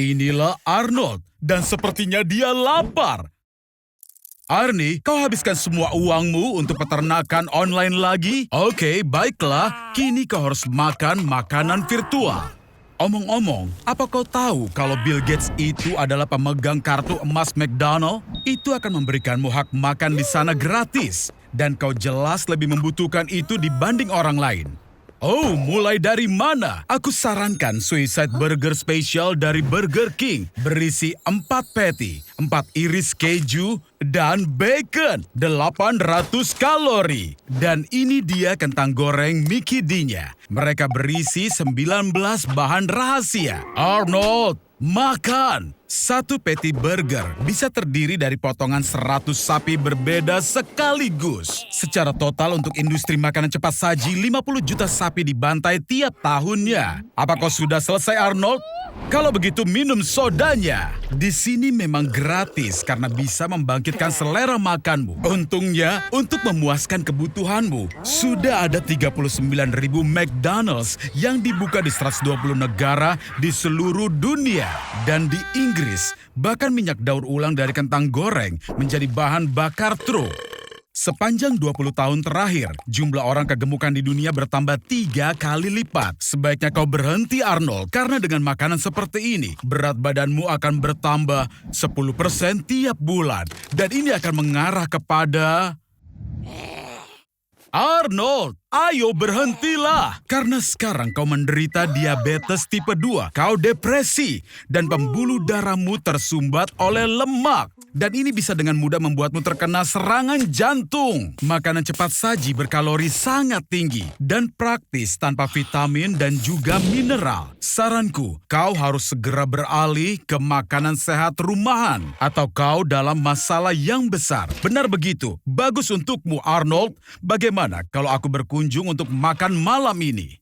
Inilah Arnold, dan sepertinya dia lapar. Arnie, kau habiskan semua uangmu untuk peternakan online lagi? Oke, baiklah. Kini kau harus makan makanan virtual. Omong-omong, apa kau tahu kalau Bill Gates itu adalah pemegang kartu emas McDonald? Itu akan memberikanmu hak makan di sana gratis. Dan kau jelas lebih membutuhkan itu dibanding orang lain. Oh, mulai dari mana? Aku sarankan Suicide Burger Special dari Burger King. Berisi 4 patty, 4 iris keju, dan bacon. 800 kalori. Dan ini dia kentang goreng Mickey D-nya. Mereka berisi 19 bahan rahasia. Arnold, makan! 1 patty burger bisa terdiri dari potongan 100 sapi berbeda sekaligus. Secara total untuk industri makanan cepat saji 50 juta sapi dibantai tiap tahunnya. Apa kau sudah selesai, Arnold? Kalau begitu minum sodanya. Di sini memang gratis karena bisa membangkitkan selera makanmu. Untungnya, untuk memuaskan kebutuhanmu, sudah ada 39.000 McDonald's yang dibuka di 120 negara di seluruh dunia. Dan di Inggris, bahkan minyak daur ulang dari kentang goreng menjadi bahan bakar truk. Sepanjang 20 tahun terakhir, jumlah orang kegemukan di dunia bertambah 3 kali lipat. Sebaiknya kau berhenti, Arnold, karena dengan makanan seperti ini, berat badanmu akan bertambah 10% tiap bulan. Dan ini akan mengarah kepada... Arnold, ayo berhentilah. Karena sekarang kau menderita diabetes tipe 2, kau depresi, dan pembuluh darahmu tersumbat oleh lemak. Dan ini bisa dengan mudah membuatmu terkena serangan jantung. Makanan cepat saji berkalori sangat tinggi dan praktis tanpa vitamin dan juga mineral. Saranku, kau harus segera beralih ke makanan sehat rumahan atau kau dalam masalah yang besar. Benar begitu, bagus untukmu, Arnold. Bagaimana kalau aku berkunjung untuk makan malam ini?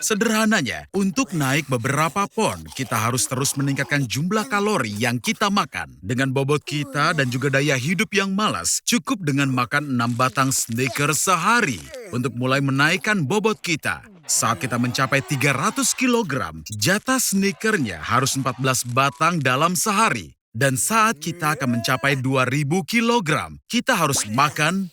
Sederhananya, untuk naik beberapa pon, kita harus terus meningkatkan jumlah kalori yang kita makan. Dengan bobot kita dan juga daya hidup yang malas, cukup dengan makan 6 batang Snickers sehari untuk mulai menaikkan bobot kita. Saat kita mencapai 300 kg, jatah Snickernya harus 14 batang dalam sehari. Dan saat kita akan mencapai 2000 kg, kita harus makan,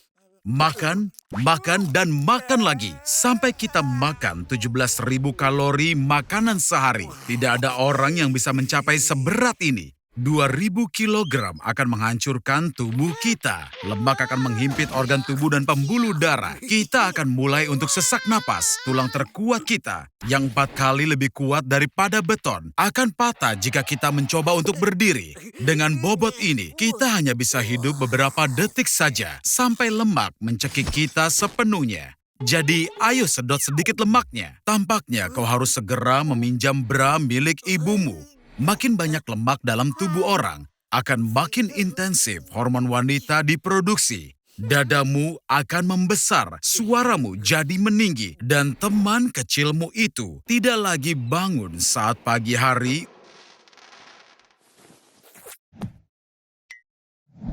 dan makan lagi. Sampai kita makan 17.000 kalori makanan sehari. Tidak ada orang yang bisa mencapai seberat ini. 2000 kilogram akan menghancurkan tubuh kita. Lemak akan menghimpit organ tubuh dan pembuluh darah. Kita akan mulai untuk sesak napas. Tulang terkuat kita, yang 4 kali lebih kuat daripada beton, akan patah jika kita mencoba untuk berdiri. Dengan bobot ini, kita hanya bisa hidup beberapa detik saja, sampai lemak mencekik kita sepenuhnya. Jadi, ayo sedot sedikit lemaknya. Tampaknya kau harus segera meminjam bra milik ibumu. Makin banyak lemak dalam tubuh orang, akan makin intensif hormon wanita diproduksi. Dadamu akan membesar, suaramu jadi meninggi, dan teman kecilmu itu tidak lagi bangun saat pagi hari.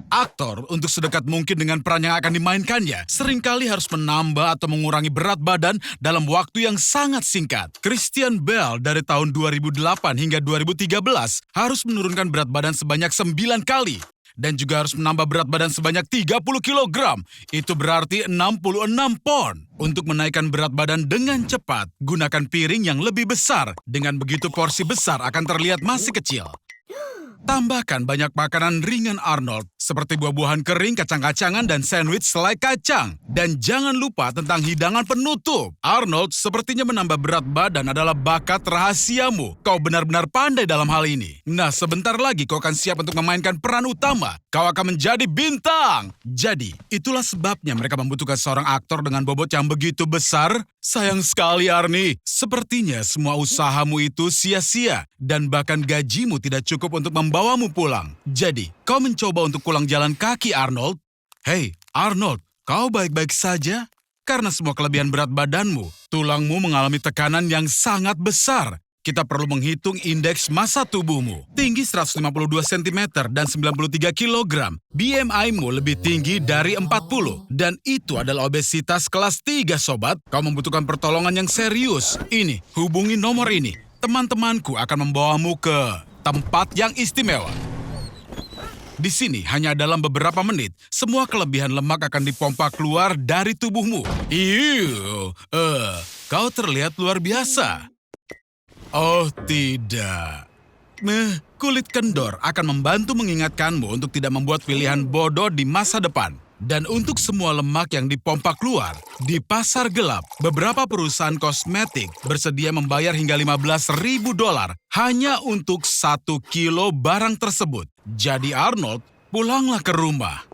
Aktor, untuk sedekat mungkin dengan peran yang akan dimainkannya, seringkali harus menambah atau mengurangi berat badan dalam waktu yang sangat singkat. Christian Bale dari tahun 2008 hingga 2013 harus menurunkan berat badan sebanyak 9 kali. Dan juga harus menambah berat badan sebanyak 30 kg. Itu berarti 66 pon. Untuk menaikkan berat badan dengan cepat, gunakan piring yang lebih besar. Dengan begitu porsi besar akan terlihat masih kecil. Tambahkan banyak makanan ringan Arnold, seperti buah-buahan kering, kacang-kacangan, dan sandwich selai kacang. Dan jangan lupa tentang hidangan penutup. Arnold, sepertinya menambah berat badan adalah bakat rahasiamu. Kau benar-benar pandai dalam hal ini. Nah, sebentar lagi kau akan siap untuk memainkan peran utama. Kau akan menjadi bintang. Jadi, itulah sebabnya mereka membutuhkan seorang aktor dengan bobot yang begitu besar. Sayang sekali, Arnie. Sepertinya semua usahamu itu sia-sia. Dan bahkan gajimu tidak cukup untuk membawamu pulang. Jadi, kau mencoba untuk pulang jalan kaki, Arnold. Hei, Arnold, kau baik-baik saja? Karena semua kelebihan berat badanmu, tulangmu mengalami tekanan yang sangat besar. kita perlu menghitung indeks massa tubuhmu. Tinggi 152 cm dan 93 kg. BMI-mu lebih tinggi dari 40. Dan itu adalah obesitas kelas 3, sobat. Kau membutuhkan pertolongan yang serius. Ini, hubungi nomor ini. Teman-temanku akan membawamu ke tempat yang istimewa. Di sini, hanya dalam beberapa menit, semua kelebihan lemak akan dipompa keluar dari tubuhmu. Kau terlihat luar biasa. Oh, tidak. Kulit kendor akan membantu mengingatkanmu untuk tidak membuat pilihan bodoh di masa depan. Dan untuk semua lemak yang dipompa keluar, di pasar gelap, beberapa perusahaan kosmetik bersedia membayar hingga $15.000 hanya untuk 1 kilo barang tersebut. Jadi Arnold, pulanglah ke rumah.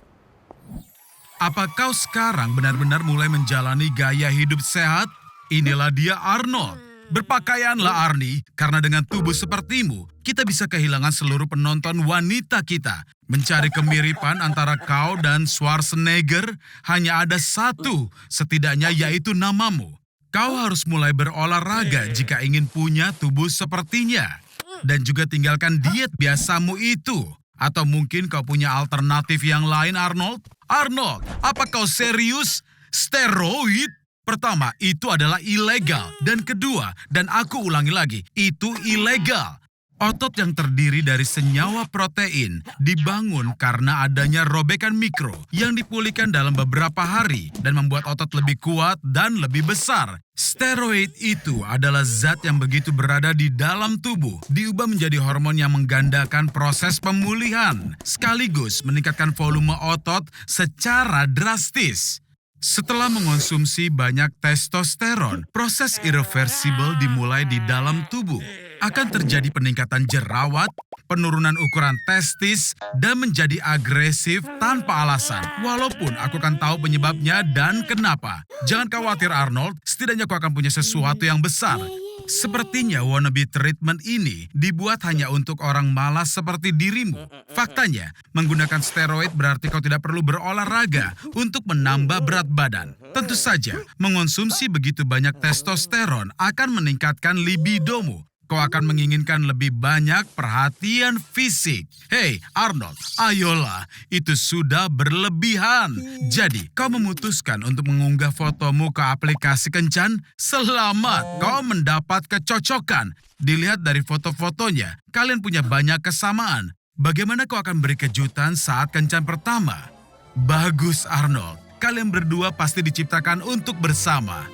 Apa kau sekarang benar-benar mulai menjalani gaya hidup sehat? Inilah dia Arnold. Berpakaianlah Arnie, karena dengan tubuh sepertimu, kita bisa kehilangan seluruh penonton wanita kita. Mencari kemiripan antara kau dan Schwarzenegger hanya ada satu, setidaknya yaitu namamu. Kau harus mulai berolahraga jika ingin punya tubuh sepertinya. Dan juga tinggalkan diet biasamu itu. Atau mungkin kau punya alternatif yang lain, Arnold? Arnold, apa kau serius? Steroid? Pertama, itu adalah ilegal. Dan kedua, dan aku ulangi lagi, itu ilegal. Otot yang terdiri dari senyawa protein dibangun karena adanya robekan mikro yang dipulihkan dalam beberapa hari dan membuat otot lebih kuat dan lebih besar. Steroid itu adalah zat yang begitu berada di dalam tubuh, diubah menjadi hormon yang menggandakan proses pemulihan, sekaligus meningkatkan volume otot secara drastis. Setelah mengonsumsi banyak testosteron, proses irreversibel dimulai di dalam tubuh. Akan terjadi peningkatan jerawat, penurunan ukuran testis, dan menjadi agresif tanpa alasan. Walaupun aku akan tahu penyebabnya dan kenapa. Jangan khawatir Arnold, setidaknya kau akan punya sesuatu yang besar. Sepertinya wannabe treatment ini dibuat hanya untuk orang malas seperti dirimu. Faktanya, menggunakan steroid berarti kau tidak perlu berolahraga untuk menambah berat badan. Tentu saja, mengonsumsi begitu banyak testosteron akan meningkatkan libidomu. Kau akan menginginkan lebih banyak perhatian fisik. Hei, Arnold, ayolah, itu sudah berlebihan. Jadi, kau memutuskan untuk mengunggah fotomu ke aplikasi kencan? Selamat, kau mendapat kecocokan. Dilihat dari foto-fotonya, kalian punya banyak kesamaan. Bagaimana kau akan beri kejutan saat kencan pertama? Bagus, Arnold. Kalian berdua pasti diciptakan untuk bersama.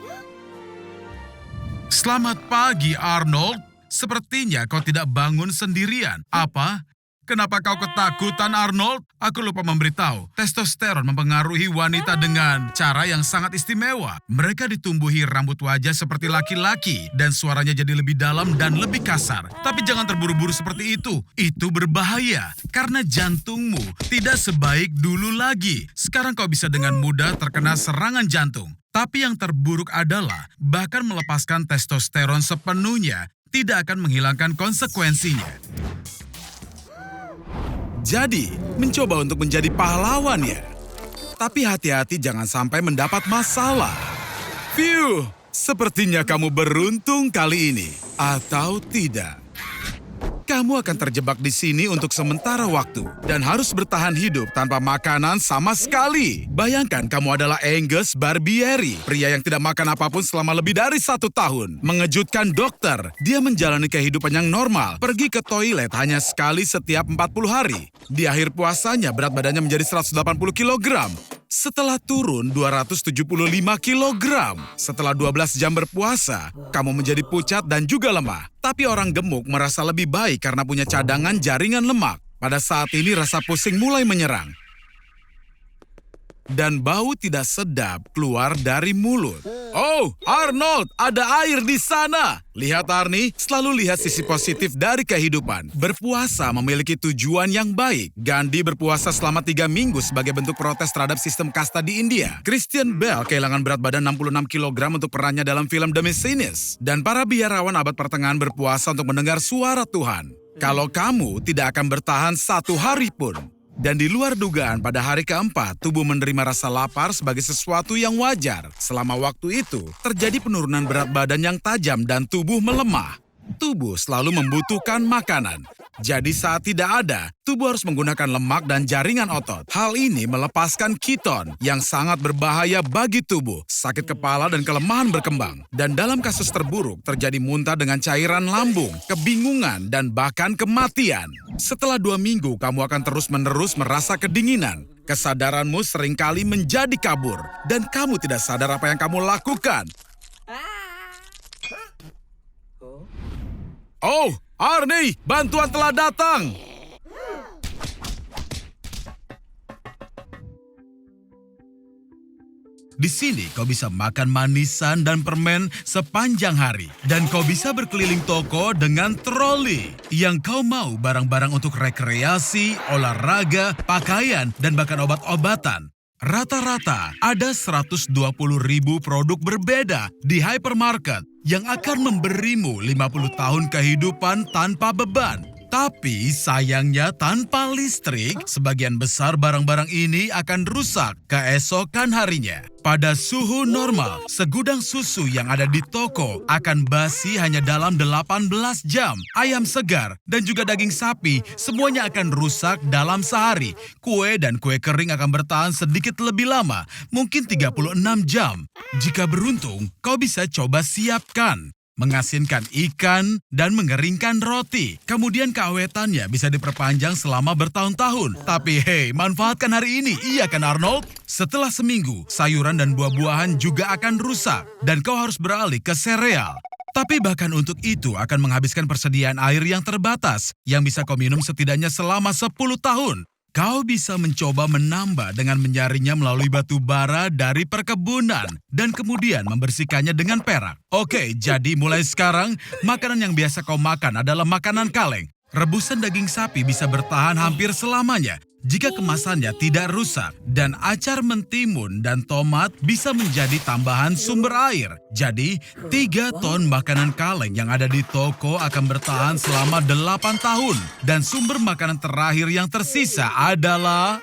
Selamat pagi, Arnold. Sepertinya kau tidak bangun sendirian. Apa? Kenapa kau ketakutan, Arnold? Aku lupa memberitahu, testosteron mempengaruhi wanita dengan cara yang sangat istimewa. Mereka ditumbuhi rambut wajah seperti laki-laki dan suaranya jadi lebih dalam dan lebih kasar. Tapi jangan terburu-buru seperti itu. Itu berbahaya karena jantungmu tidak sebaik dulu lagi. Sekarang kau bisa dengan mudah terkena serangan jantung. Tapi yang terburuk adalah bahkan melepaskan testosteron sepenuhnya tidak akan menghilangkan konsekuensinya. Jadi, mencoba untuk menjadi pahlawan ya. Tapi hati-hati jangan sampai mendapat masalah. Phew, sepertinya kamu beruntung kali ini. Atau tidak. Kamu akan terjebak di sini untuk sementara waktu dan harus bertahan hidup tanpa makanan sama sekali. Bayangkan kamu adalah Angus Barbieri, pria yang tidak makan apapun selama lebih dari 1 tahun. Mengejutkan dokter, dia menjalani kehidupan yang normal, pergi ke toilet hanya sekali setiap 40 hari. Di akhir puasanya berat badannya menjadi 180 kg. Setelah turun 275 kg. Setelah 12 jam berpuasa, kamu menjadi pucat dan juga lemah. Tapi orang gemuk merasa lebih baik karena punya cadangan jaringan lemak. Pada saat ini rasa pusing mulai menyerang. Dan bau tidak sedap keluar dari mulut. Oh, Arnold, ada air di sana. Lihat Arnie, selalu lihat sisi positif dari kehidupan. Berpuasa memiliki tujuan yang baik. Gandhi berpuasa selama 3 minggu sebagai bentuk protes terhadap sistem kasta di India. Christian Bale kehilangan berat badan 66 kg untuk perannya dalam film The Machinist. Dan para biarawan abad pertengahan berpuasa untuk mendengar suara Tuhan. Kalau kamu tidak akan bertahan 1 hari pun. Dan di luar dugaan pada hari keempat, tubuh menerima rasa lapar sebagai sesuatu yang wajar. Selama waktu itu, terjadi penurunan berat badan yang tajam dan tubuh melemah. Tubuh selalu membutuhkan makanan. Jadi saat tidak ada, tubuh harus menggunakan lemak dan jaringan otot. Hal ini melepaskan keton yang sangat berbahaya bagi tubuh. Sakit kepala dan kelemahan berkembang. Dan dalam kasus terburuk, terjadi muntah dengan cairan lambung, kebingungan, dan bahkan kematian. Setelah 2 minggu, kamu akan terus-menerus merasa kedinginan. Kesadaranmu seringkali menjadi kabur. Dan kamu tidak sadar apa yang kamu lakukan. Oh, Arnie, bantuan telah datang. Di sini kau bisa makan manisan dan permen sepanjang hari. Dan kau bisa berkeliling toko dengan troli. Yang kau mau barang-barang untuk rekreasi, olahraga, pakaian, dan bahkan obat-obatan. Rata-rata ada 120.000 produk berbeda di hypermarket yang akan memberimu 50 tahun kehidupan tanpa beban. Tapi sayangnya tanpa listrik, sebagian besar barang-barang ini akan rusak keesokan harinya. Pada suhu normal, segudang susu yang ada di toko akan basi hanya dalam 18 jam. Ayam segar dan juga daging sapi semuanya akan rusak dalam sehari. Kue dan kue kering akan bertahan sedikit lebih lama, mungkin 36 jam. Jika beruntung, kau bisa coba siapkan. Mengasinkan ikan, dan mengeringkan roti. Kemudian keawetannya bisa diperpanjang selama bertahun-tahun. Tapi hei, manfaatkan hari ini, iya kan Arnold? Setelah seminggu, sayuran dan buah-buahan juga akan rusak. Dan kau harus beralih ke sereal. Tapi bahkan untuk itu akan menghabiskan persediaan air yang terbatas, yang bisa kau minum setidaknya selama 10 tahun. Kau bisa mencoba menambah dengan menyaringnya melalui batu bara dari perkebunan dan kemudian membersihkannya dengan perak. Oke, jadi mulai sekarang, makanan yang biasa kau makan adalah makanan kaleng. Rebusan daging sapi bisa bertahan hampir selamanya jika kemasannya tidak rusak. Dan acar mentimun dan tomat bisa menjadi tambahan sumber air. Jadi, 3 ton makanan kaleng yang ada di toko akan bertahan selama 8 tahun. Dan sumber makanan terakhir yang tersisa adalah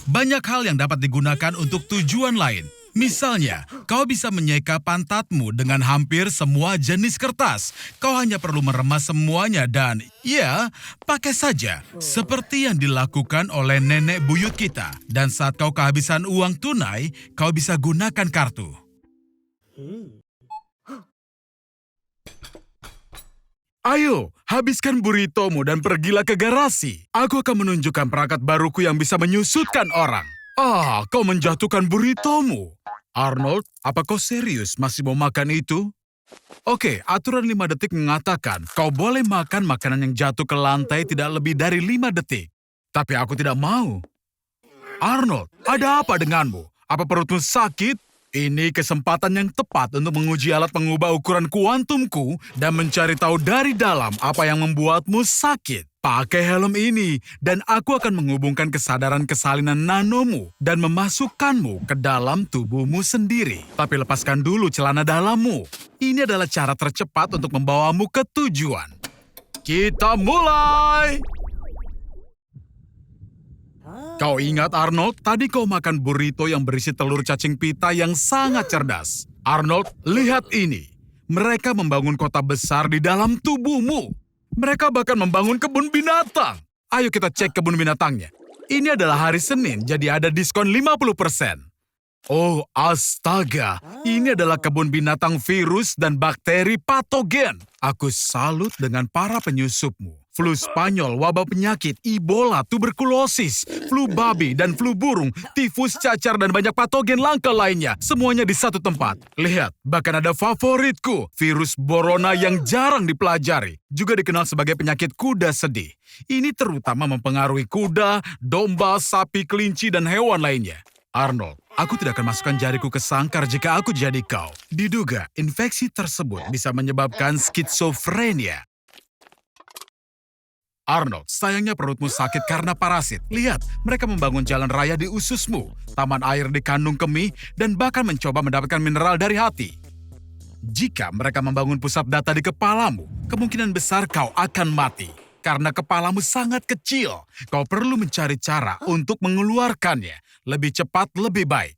banyak hal yang dapat digunakan untuk tujuan lain. Misalnya, kau bisa menyeka pantatmu dengan hampir semua jenis kertas. Kau hanya perlu meremas semuanya dan, ya, pakai saja. Seperti yang dilakukan oleh nenek buyut kita. Dan saat kau kehabisan uang tunai, kau bisa gunakan kartu. Ayo, habiskan burritomu dan pergilah ke garasi. Aku akan menunjukkan perangkat baruku yang bisa menyusutkan orang. Kau menjatuhkan burritomu. Arnold, apa kau serius masih mau makan itu? Oke, aturan 5 detik mengatakan kau boleh makan makanan yang jatuh ke lantai tidak lebih dari 5 detik. Tapi aku tidak mau. Arnold, ada apa denganmu? Apa perutmu sakit? Ini kesempatan yang tepat untuk menguji alat pengubah ukuran kuantumku dan mencari tahu dari dalam apa yang membuatmu sakit. Pakai helm ini, dan aku akan menghubungkan kesadaran kesalinan nanomu dan memasukkanmu ke dalam tubuhmu sendiri. Tapi lepaskan dulu celana dalammu. Ini adalah cara tercepat untuk membawamu ke tujuan. Kita mulai! Kau ingat Arnold, tadi kau makan burrito yang berisi telur cacing pita yang sangat cerdas. Arnold, lihat ini. Mereka membangun kota besar di dalam tubuhmu. Mereka bahkan membangun kebun binatang. Ayo kita cek kebun binatangnya. Ini adalah hari Senin, jadi ada diskon 50%. Oh, astaga. Ini adalah kebun binatang virus dan bakteri patogen. Aku salut dengan para penyusupmu. Flu Spanyol, wabah penyakit, Ebola, tuberkulosis, flu babi, dan flu burung, tifus, cacar, dan banyak patogen langka lainnya. Semuanya di satu tempat. Lihat, bahkan ada favoritku, virus Borona yang jarang dipelajari. Juga dikenal sebagai penyakit kuda sedih. Ini terutama mempengaruhi kuda, domba, sapi, kelinci, dan hewan lainnya. Arnold, aku tidak akan masukkan jariku ke sangkar jika aku jadi kau. Diduga, infeksi tersebut bisa menyebabkan skizofrenia. Arnold, sayangnya perutmu sakit karena parasit. Lihat, mereka membangun jalan raya di ususmu, taman air di kandung kemih, dan bahkan mencoba mendapatkan mineral dari hati. Jika mereka membangun pusat data di kepalamu, kemungkinan besar kau akan mati. Karena kepalamu sangat kecil, kau perlu mencari cara untuk mengeluarkannya. Lebih cepat, lebih baik.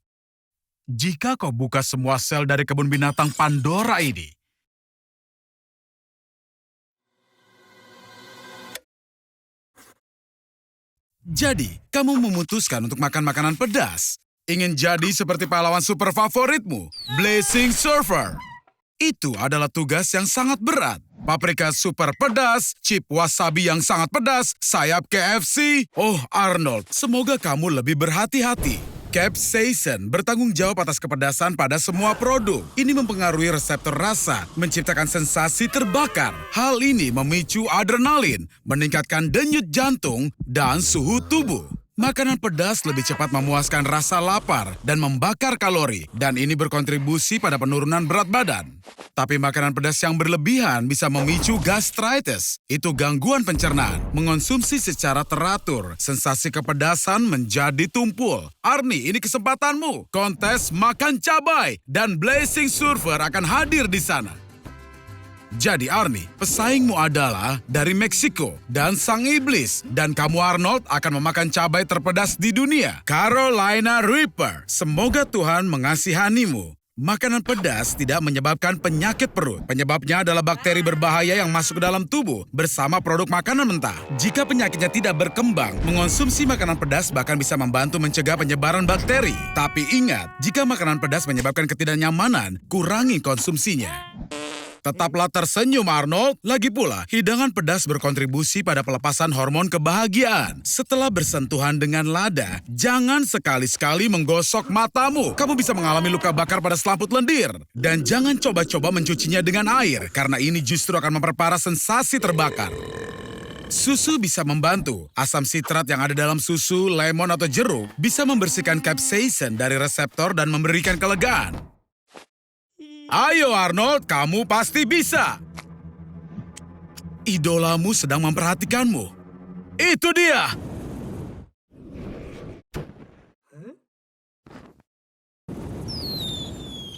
Jika kau buka semua sel dari kebun binatang Pandora ini, Jadi, kamu memutuskan untuk makan makanan pedas. Ingin jadi seperti pahlawan super favoritmu, Blazing Surfer. Itu adalah tugas yang sangat berat. Paprika super pedas, chip wasabi yang sangat pedas, sayap KFC. Oh Arnold, semoga kamu lebih berhati-hati. Capsaicin bertanggung jawab atas kepedasan pada semua produk. Ini mempengaruhi reseptor rasa, menciptakan sensasi terbakar. Hal ini memicu adrenalin, meningkatkan denyut jantung, dan suhu tubuh. Makanan pedas lebih cepat memuaskan rasa lapar dan membakar kalori, dan ini berkontribusi pada penurunan berat badan. Tapi makanan pedas yang berlebihan bisa memicu gastritis. Itu gangguan pencernaan. Mengonsumsi secara teratur, sensasi kepedasan menjadi tumpul. Arnie, ini kesempatanmu. Kontes makan cabai dan Blazing Surfer akan hadir di sana. Jadi Arnie, pesaingmu adalah dari Meksiko dan sang iblis. Dan kamu Arnold akan memakan cabai terpedas di dunia. Carolina Reaper, semoga Tuhan mengasihanimu. Makanan pedas tidak menyebabkan penyakit perut. Penyebabnya adalah bakteri berbahaya yang masuk ke dalam tubuh bersama produk makanan mentah. Jika penyakitnya tidak berkembang, mengonsumsi makanan pedas bahkan bisa membantu mencegah penyebaran bakteri. Tapi ingat, jika makanan pedas menyebabkan ketidaknyamanan, kurangi konsumsinya. Tetaplah tersenyum Arnold. Lagi pula, hidangan pedas berkontribusi pada pelepasan hormon kebahagiaan. Setelah bersentuhan dengan lada, jangan sekali-sekali menggosok matamu. Kamu bisa mengalami luka bakar pada selaput lendir. Dan jangan coba-coba mencucinya dengan air, karena ini justru akan memperparah sensasi terbakar. Susu bisa membantu. Asam sitrat yang ada dalam susu, lemon atau jeruk bisa membersihkan capsaicin dari reseptor dan memberikan kelegaan. Ayo Arnold, kamu pasti bisa. Idolamu sedang memperhatikanmu. Itu dia.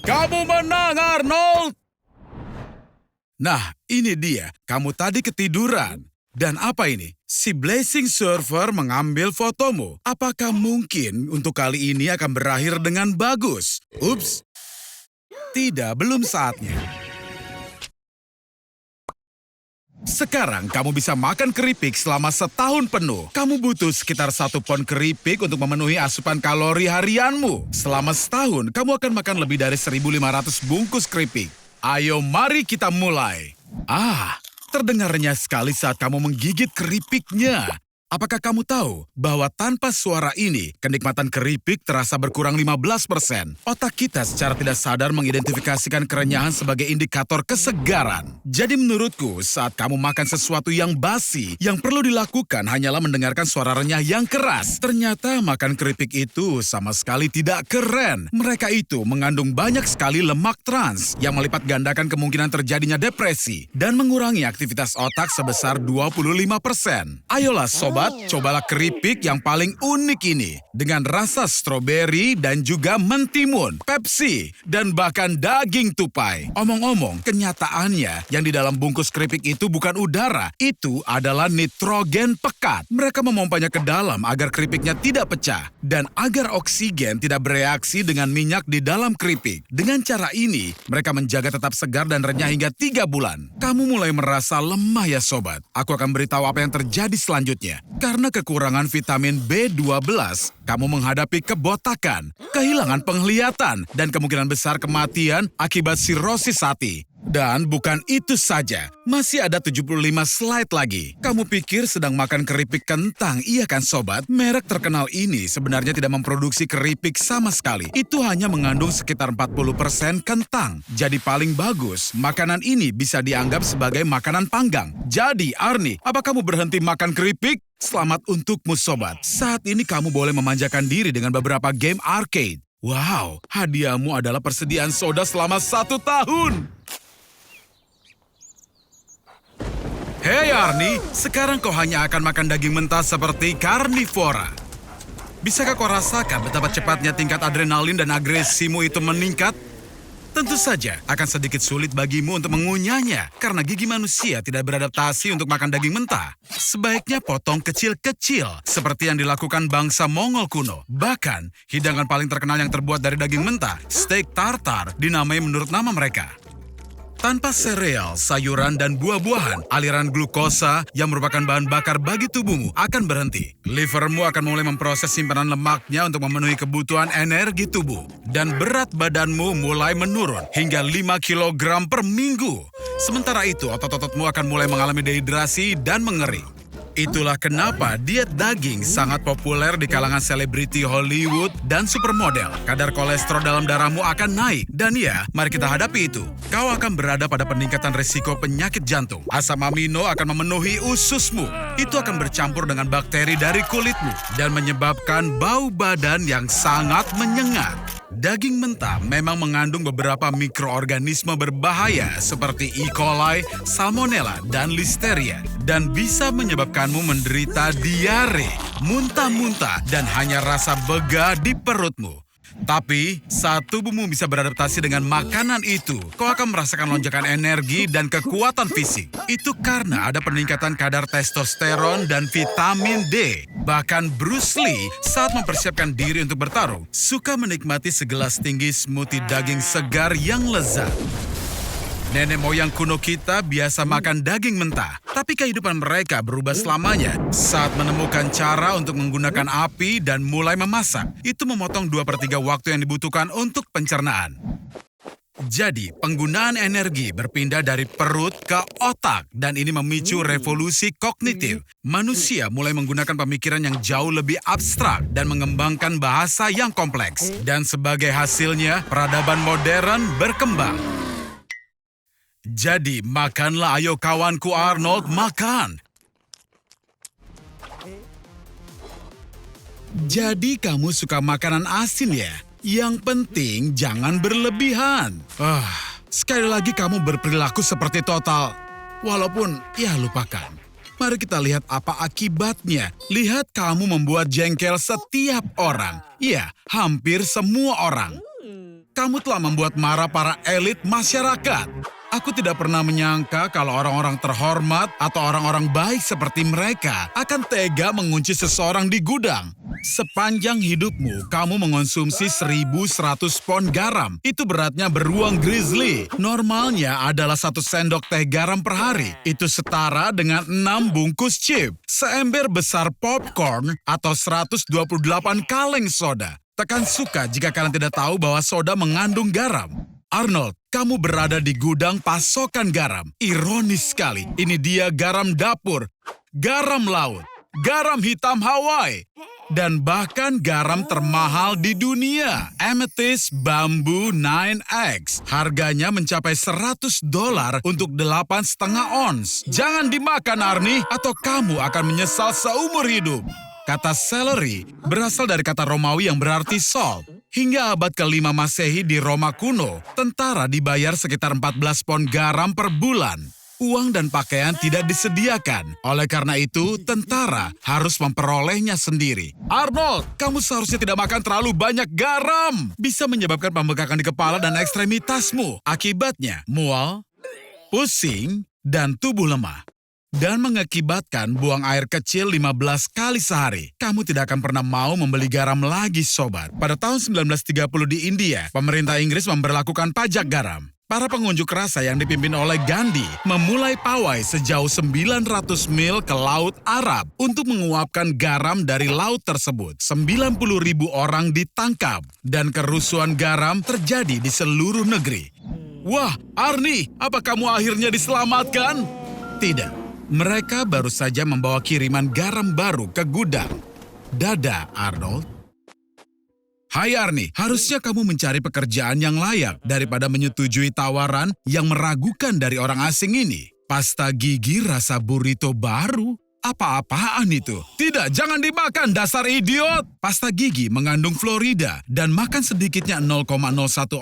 Kamu menang, Arnold. Nah, ini dia. Kamu tadi ketiduran. Dan apa ini? Si Blazing Surfer mengambil fotomu. Apakah mungkin untuk kali ini akan berakhir dengan bagus? Ups. Tidak, belum saatnya. Sekarang kamu bisa makan keripik selama setahun penuh. Kamu butuh sekitar 1 pon keripik untuk memenuhi asupan kalori harianmu. Selama setahun, kamu akan makan lebih dari 1.500 bungkus keripik. Ayo, mari kita mulai. Terdengarnya sekali saat kamu menggigit keripiknya. Apakah kamu tahu bahwa tanpa suara ini, kenikmatan keripik terasa berkurang 15%? Otak kita secara tidak sadar mengidentifikasikan kerenyahan sebagai indikator kesegaran. Jadi menurutku, saat kamu makan sesuatu yang basi, yang perlu dilakukan hanyalah mendengarkan suara renyah yang keras. Ternyata makan keripik itu sama sekali tidak keren. Mereka itu mengandung banyak sekali lemak trans yang melipat gandakan kemungkinan terjadinya depresi dan mengurangi aktivitas otak sebesar 25%. Ayolah sobat, cobalah keripik yang paling unik ini dengan rasa stroberi dan juga mentimun, Pepsi, dan bahkan daging tupai. Omong-omong, kenyataannya yang di dalam bungkus keripik itu bukan udara, itu adalah nitrogen pekat. Mereka memompanya ke dalam agar keripiknya tidak pecah dan agar oksigen tidak bereaksi dengan minyak di dalam keripik. Dengan cara ini, mereka menjaga tetap segar dan renyah hingga 3 bulan. Kamu mulai merasa lemah ya sobat. Aku akan beritahu apa yang terjadi selanjutnya. Karena kekurangan vitamin B12, kamu menghadapi kebotakan, kehilangan penglihatan, dan kemungkinan besar kematian akibat sirosis hati. Dan bukan itu saja, masih ada 75 slide lagi. Kamu pikir sedang makan keripik kentang, iya kan sobat? Merek terkenal ini sebenarnya tidak memproduksi keripik sama sekali. Itu hanya mengandung sekitar 40% kentang. Jadi paling bagus, makanan ini bisa dianggap sebagai makanan panggang. Jadi Arnie, apa kamu berhenti makan keripik? Selamat untukmu sobat. Saat ini kamu boleh memanjakan diri dengan beberapa game arcade. Wow, hadiahmu adalah persediaan soda selama 1 tahun. Hei Arnie, sekarang kau hanya akan makan daging mentah seperti karnivora. Bisakah kau rasakan betapa cepatnya tingkat adrenalin dan agresimu itu meningkat? Tentu saja akan sedikit sulit bagimu untuk mengunyahnya karena gigi manusia tidak beradaptasi untuk makan daging mentah. Sebaiknya potong kecil-kecil seperti yang dilakukan bangsa Mongol kuno. Bahkan, hidangan paling terkenal yang terbuat dari daging mentah, steak tartar, dinamai menurut nama mereka. Tanpa sereal, sayuran, dan buah-buahan, aliran glukosa yang merupakan bahan bakar bagi tubuhmu akan berhenti. Livermu akan mulai memproses simpanan lemaknya untuk memenuhi kebutuhan energi tubuh. Dan berat badanmu mulai menurun hingga 5 kilogram per minggu. Sementara itu, otot-ototmu akan mulai mengalami dehidrasi dan mengering. Itulah kenapa diet daging sangat populer di kalangan selebriti Hollywood dan supermodel. Kadar kolesterol dalam darahmu akan naik. Dan ya, mari kita hadapi itu. Kau akan berada pada peningkatan risiko penyakit jantung. Asam amino akan memenuhi ususmu. Itu akan bercampur dengan bakteri dari kulitmu dan menyebabkan bau badan yang sangat menyengat. Daging mentah memang mengandung beberapa mikroorganisme berbahaya seperti E. coli, Salmonella, dan Listeria dan bisa menyebabkanmu menderita diare, muntah-muntah, dan hanya rasa bega di perutmu. Tapi, saat tubuhmu bisa beradaptasi dengan makanan itu, kau akan merasakan lonjakan energi dan kekuatan fisik. Itu karena ada peningkatan kadar testosteron dan vitamin D. Bahkan Bruce Lee saat mempersiapkan diri untuk bertarung, suka menikmati segelas tinggi smoothie daging segar yang lezat. Nenek moyang kuno kita biasa makan daging mentah, tapi kehidupan mereka berubah selamanya saat menemukan cara untuk menggunakan api dan mulai memasak. Itu memotong 2/3 waktu yang dibutuhkan untuk pencernaan. Jadi, penggunaan energi berpindah dari perut ke otak dan ini memicu revolusi kognitif. Manusia mulai menggunakan pemikiran yang jauh lebih abstrak dan mengembangkan bahasa yang kompleks. Dan sebagai hasilnya, peradaban modern berkembang. Jadi, makanlah ayo kawanku Arnold, makan. Jadi kamu suka makanan asin ya? Yang penting jangan berlebihan. Sekali lagi kamu berperilaku seperti total. Walaupun, ya lupakan. Mari kita lihat apa akibatnya. Lihat kamu membuat jengkel setiap orang. Ya, hampir semua orang. Kamu telah membuat marah para elit masyarakat. Aku tidak pernah menyangka kalau orang-orang terhormat atau orang-orang baik seperti mereka akan tega mengunci seseorang di gudang. Sepanjang hidupmu, kamu mengonsumsi 1.100 pon garam. Itu beratnya beruang grizzly. Normalnya adalah 1 sendok teh garam per hari. Itu setara dengan 6 bungkus chip, seember besar popcorn, atau 128 kaleng soda. Tekan suka jika kalian tidak tahu bahwa soda mengandung garam. Arnold, kamu berada di gudang pasokan garam. Ironis sekali, ini dia garam dapur, garam laut, garam hitam Hawaii, dan bahkan garam termahal di dunia, Amethyst Bamboo 9X. Harganya mencapai $100 untuk 8,5 ons. Jangan dimakan, Arnie, atau kamu akan menyesal seumur hidup. Kata celery berasal dari kata Romawi yang berarti salt. Hingga abad ke-5 Masehi di Roma kuno, tentara dibayar sekitar 14 pon garam per bulan. Uang dan pakaian tidak disediakan. Oleh karena itu, tentara harus memperolehnya sendiri. Arnold, kamu seharusnya tidak makan terlalu banyak garam. Bisa menyebabkan pembengkakan di kepala dan ekstremitasmu. Akibatnya, mual, pusing, dan tubuh lemah. Dan mengakibatkan buang air kecil 15 kali sehari. Kamu tidak akan pernah mau membeli garam lagi, sobat. Pada tahun 1930 di India, pemerintah Inggris memberlakukan pajak garam. Para pengunjuk rasa yang dipimpin oleh Gandhi memulai pawai sejauh 900 mil ke Laut Arab untuk menguapkan garam dari laut tersebut. 90.000 orang ditangkap dan kerusuhan garam terjadi di seluruh negeri. Wah, Arnie, apa kamu akhirnya diselamatkan? Tidak. Mereka baru saja membawa kiriman garam baru ke gudang. Dadah, Arnold. Hai Arnie, harusnya kamu mencari pekerjaan yang layak daripada menyetujui tawaran yang meragukan dari orang asing ini. Pasta gigi rasa burrito baru? Apa-apaan itu? Tidak, jangan dimakan, dasar idiot! Pasta gigi mengandung fluorida dan makan sedikitnya 0,01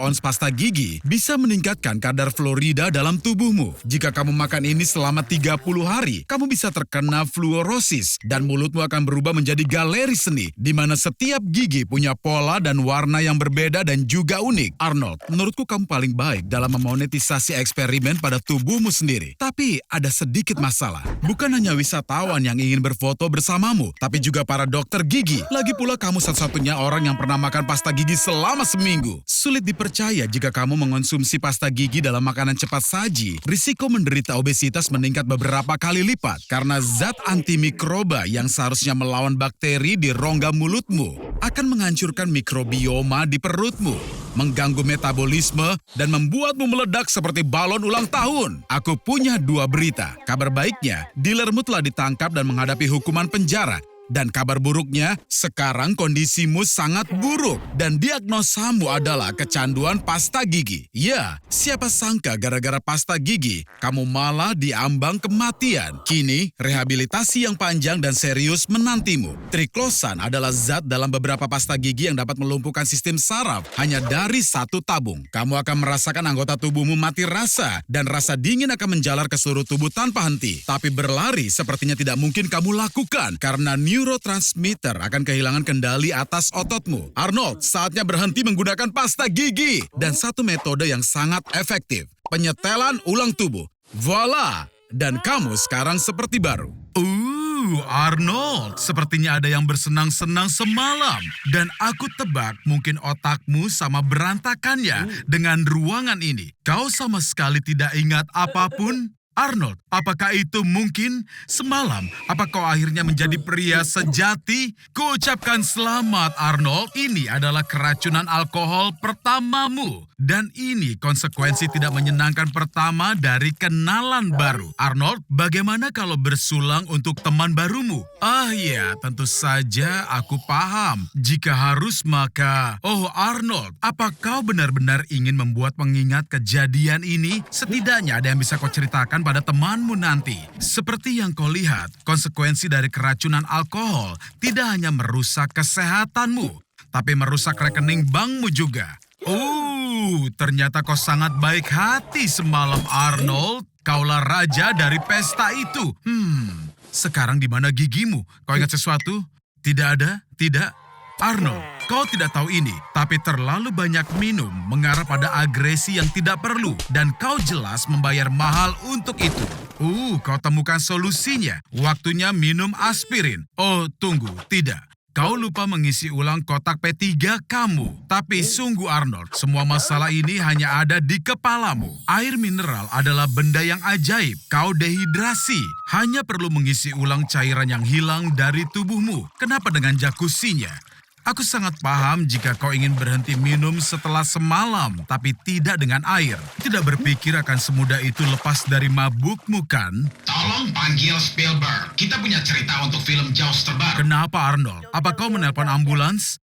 ons pasta gigi bisa meningkatkan kadar fluorida dalam tubuhmu. Jika kamu makan ini selama 30 hari, kamu bisa terkena fluorosis dan mulutmu akan berubah menjadi galeri seni di mana setiap gigi punya pola dan warna yang berbeda dan juga unik. Arnold, menurutku kamu paling baik dalam memonetisasi eksperimen pada tubuhmu sendiri. Tapi ada sedikit masalah. Bukan hanya wisatawan wartawan yang ingin berfoto bersamamu, tapi juga para dokter gigi. Lagi pula kamu satu-satunya orang yang pernah makan pasta gigi selama seminggu. Sulit dipercaya jika kamu mengonsumsi pasta gigi dalam makanan cepat saji. Risiko menderita obesitas meningkat beberapa kali lipat karena zat antimikroba yang seharusnya melawan bakteri di rongga mulutmu akan menghancurkan mikrobioma di perutmu, mengganggu metabolisme, dan membuatmu meledak seperti balon ulang tahun. Aku punya 2 berita. Kabar baiknya, dealermu telah ditangkap dan menghadapi hukuman penjara. Dan kabar buruknya, sekarang kondisimu sangat buruk dan diagnosamu adalah kecanduan pasta gigi. Ya, siapa sangka gara-gara pasta gigi, kamu malah diambang kematian. Kini, rehabilitasi yang panjang dan serius menantimu. Triclosan adalah zat dalam beberapa pasta gigi yang dapat melumpuhkan sistem saraf hanya dari 1 tabung. Kamu akan merasakan anggota tubuhmu mati rasa dan rasa dingin akan menjalar ke seluruh tubuh tanpa henti. Tapi berlari sepertinya tidak mungkin kamu lakukan karena neurotransmitter akan kehilangan kendali atas ototmu. Arnold, saatnya berhenti menggunakan pasta gigi. Dan satu metode yang sangat efektif, penyetelan ulang tubuh. Voila! Dan kamu sekarang seperti baru. Arnold, sepertinya ada yang bersenang-senang semalam. Dan aku tebak mungkin otakmu sama berantakannya dengan ruangan ini. Kau sama sekali tidak ingat apapun? Arnold, apakah itu mungkin? Semalam, apa kau akhirnya menjadi pria sejati? Kuucapkan selamat, Arnold. Ini adalah keracunan alkohol pertamamu. Dan ini konsekuensi tidak menyenangkan pertama dari kenalan baru. Arnold, bagaimana kalau bersulang untuk teman barumu? Ya, tentu saja aku paham. Jika harus maka... Oh, Arnold, apa kau benar-benar ingin membuat pengingat kejadian ini? Setidaknya ada yang bisa kau ceritakan pada temanmu nanti. Seperti yang kau lihat, konsekuensi dari keracunan alkohol tidak hanya merusak kesehatanmu, tapi merusak rekening bankmu juga. Ternyata kau sangat baik hati semalam, Arnold. Kaulah raja dari pesta itu. Sekarang di mana gigimu? Kau ingat sesuatu? Tidak ada? Tidak? Arnold, kau tidak tahu ini, tapi terlalu banyak minum mengarah pada agresi yang tidak perlu, dan kau jelas membayar mahal untuk itu. Kau temukan solusinya. Waktunya minum aspirin. Oh, tunggu, tidak. Kau lupa mengisi ulang kotak P3 kamu. Tapi sungguh Arnold, semua masalah ini hanya ada di kepalamu. Air mineral adalah benda yang ajaib. Kau dehidrasi. Hanya perlu mengisi ulang cairan yang hilang dari tubuhmu. Kenapa dengan jacuzzinya? Aku sangat paham jika kau ingin berhenti minum setelah semalam, tapi tidak dengan air. Tidak berpikir akan semudah itu lepas dari mabukmu, kan? Tolong panggil Spielberg. Kita punya cerita untuk film Jaws terbaru. Kenapa, Arnold? Apa kau menelpon ambulans?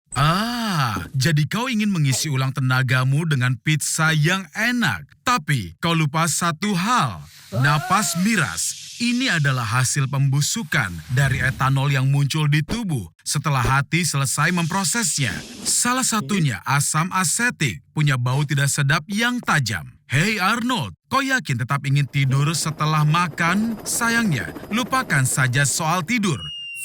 Jadi kau ingin mengisi ulang tenagamu dengan pizza yang enak. Tapi kau lupa satu hal, napas miras. Ini adalah hasil pembusukan dari etanol yang muncul di tubuh setelah hati selesai memprosesnya. Salah satunya asam asetik, punya bau tidak sedap yang tajam. Hei Arnold, kau yakin tetap ingin tidur setelah makan? Sayangnya, lupakan saja soal tidur.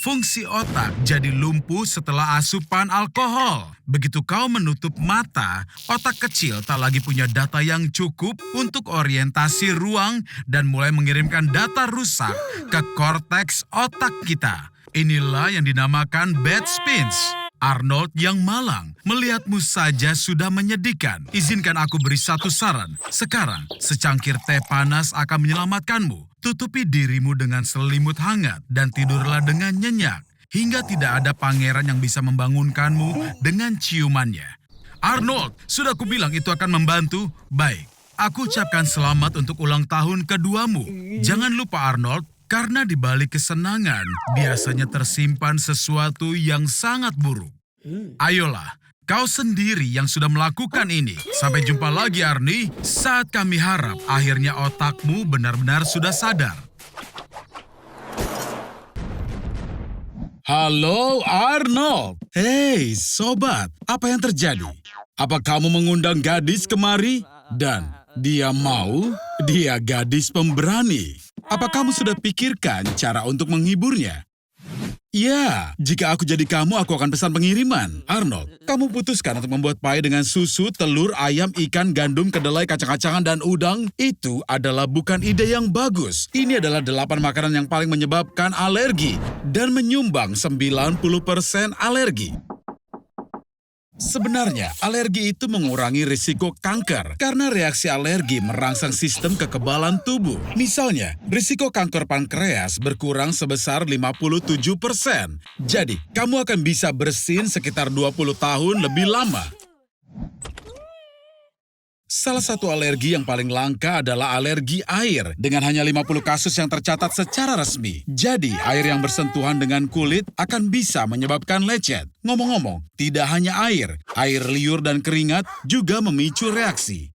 Fungsi otak jadi lumpuh setelah asupan alkohol. Begitu kau menutup mata, otak kecil tak lagi punya data yang cukup untuk orientasi ruang dan mulai mengirimkan data rusak ke korteks otak kita. Inilah yang dinamakan bad spins. Arnold yang malang, melihatmu saja sudah menyedihkan. Izinkan aku beri satu saran. Sekarang, secangkir teh panas akan menyelamatkanmu. Tutupi dirimu dengan selimut hangat dan tidurlah dengan nyenyak. Hingga tidak ada pangeran yang bisa membangunkanmu dengan ciumannya. Arnold, sudah kubilang itu akan membantu. Baik, aku ucapkan selamat untuk ulang tahun keduamu. Jangan lupa Arnold, karena di balik kesenangan biasanya tersimpan sesuatu yang sangat buruk. Ayolah, kau sendiri yang sudah melakukan ini. Sampai jumpa lagi Arnie, saat kami harap akhirnya otakmu benar-benar sudah sadar. Halo Arnold. Hei sobat, apa yang terjadi? Apa kamu mengundang gadis kemari? Dan dia mau? Dia gadis pemberani. Apa kamu sudah pikirkan cara untuk menghiburnya? Ya, jika aku jadi kamu, aku akan pesan pengiriman. Arnold, kamu putuskan untuk membuat pie dengan susu, telur, ayam, ikan, gandum, kedelai, kacang-kacangan, dan udang. Itu adalah bukan ide yang bagus. Ini adalah 8 makanan yang paling menyebabkan alergi dan menyumbang 90% alergi. Sebenarnya, alergi itu mengurangi risiko kanker karena reaksi alergi merangsang sistem kekebalan tubuh. Misalnya, risiko kanker pankreas berkurang sebesar 57%. Jadi, kamu akan bisa bersin sekitar 20 tahun lebih lama. Salah satu alergi yang paling langka adalah alergi air, dengan hanya 50 kasus yang tercatat secara resmi. Jadi, air yang bersentuhan dengan kulit akan bisa menyebabkan lecet. Ngomong-ngomong, tidak hanya air liur dan keringat juga memicu reaksi.